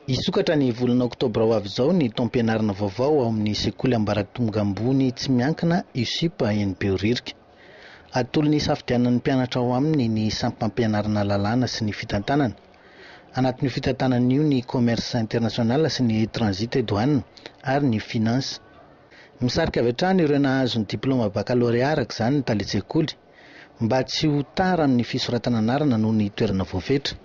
Isokatra ny volana oktobra ho avy izao ny taom-pianarana vaovao ao amin'ny sekoly ambaratonga ambony tsy miankina USSUP eny Behoririka. Atolon'ny safidianan'ny mpianatra ao aminy ny sampam-pianarana lalàna sy ny fitantanana. Anatin'ny fitantanana io ny commerce international sy ny transit et douane ary ny finance. Misarika avy hatrany ireo nahazo ny diplôma baccalauréat araka izany ny taletsekoly mba tsy ho tara amin'ny fisoratana anarana noho ny toerana voafetra.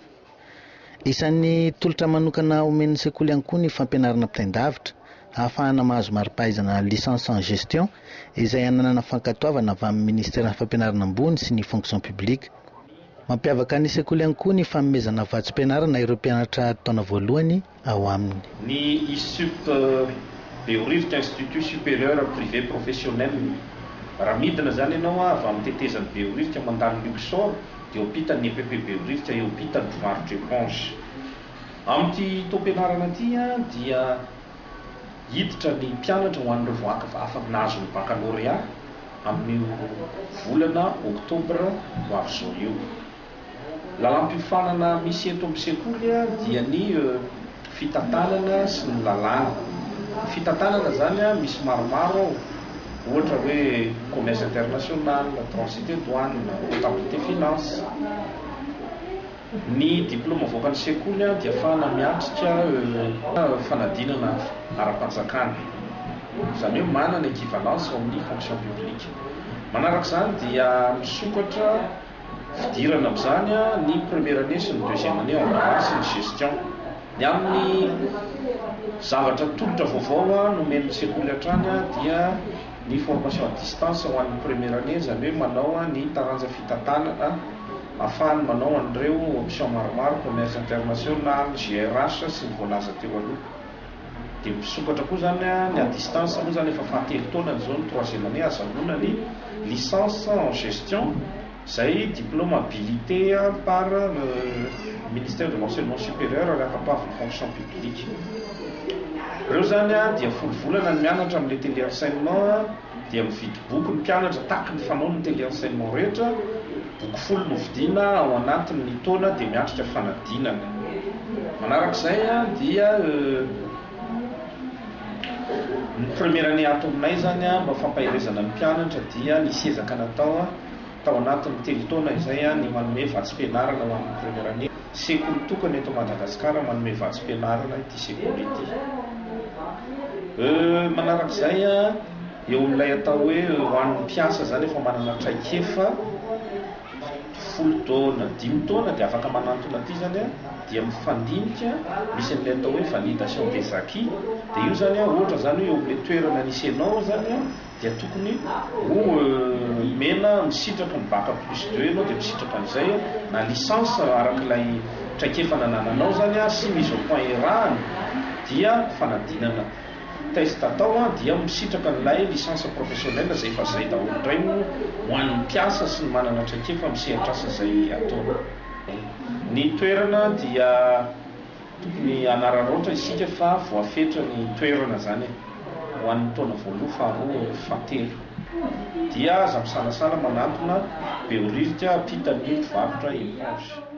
Isan'ny tolotra manokana omen'ny sekoly ihany koa ny fampianarana mpitain-davitra ahafahana mahazo mari-pahaizana licence en gestion izay ananana fankatoavana avy amin'ny ministère fampianarana ambony sy ny fonction publique. Mampiavaka ny sekoly ihany koa ny fanomezana vatsim-pianarana ireo mpianatra taona voalohany ao aminy. Ny USSUP Behoririka Institut Supérieur Privé Professionnel, raha midina zany ianao avy amin'ny tetezan'ny Behoririka mandalo Luxor dia ompitany EPP Behoririka eo ompitany mpivarotra éponge. Amin'ity taom-pianarana ity dia hiditra ny mpianatra ho an'ireo afaka nahazo ny baccalauréat amin'ny volana oktobra ho avy izao eo. Lalam-pifanana misy eto amin'ny sekoly dia ny fitantanana sy ny lalàna. Fitantanana zany misy maromaro, ohatra hoe commerce international, transit et douane, comptabilité finance. Ny diplôma voakan'ny sekoly dia ahafahana miatrika fanadinana ara-panjakana, izany hoe manana équivalence amin'ny fonction publique. Manaraka izany dia misokatra fidirana amin'izany ny première année sy ny deuxième année en droit sy ny gestion. Ny amin'ny zavatra tolotra vaovao nomen'ny sekoly hatrany dia ny formation à distance ho an'ny première année, izany hoe manao ny taranja fitantanana ahafahany manao an'ireo option maromaro, commerce international, GRH sy ny voalaza teo aloha. Dia misokatra koa zany ny à distance moa zany efa fahatelo taona zao ny troisième année azahoana ny licence en gestion, izay diplôme habilité par le ministère de l'enseignement supérieur arakampan'ny fonction publique. Ireo zany dia folo volana ny mianatra amin'ny téléenseignement, dia mividy boky ny mpianatra tahaka ny fanao ny téléenseignement rehetra, boky folo no vidiana ao anatin'ny taona dia miatrika fanadinana. Manarak'izay dia ny première année ato aminay zany mba fampahirezana ny mpianatra dia ny sezaka natao tao anatin'ny telo taona izay ny manome vatsim-pianarana ho amin'ny première année. Sekoly tokony eto Madagasikara manome vatsim-pianarana ity sekoly ity. Manarak'izay eo amin'ilay atao hoe ho an'ny mpiasa zany efa manana traikefa folo taona, 5 taona dia afaka manantona aty zany dia mifandinika misy an'ilay atao hoe validation des acquis. Dia io zany ohatra zany eo amin'ilay toerana nisy ianao zany dia tokony ho mena misitraka ny bac plus 2 ianao dia misitraka an'izay na licence arak'ilay traikefa nanananao zany sy mise au point erahany dia fanadinana. Test atao dia misitraka n'ilay licence professionnelle izay efa zay daholo indray ho an'ny mpiasa sy ny manana traikefa misehatra asa izay atao. Ny toerana dia tokony hanararoatra isika fa voafetra ny toerana zany ho an'ny taona voaloha, faharoa, fahatelo. Dia aza misanasana manantona Behoririka ampitany mpivarotra éponge.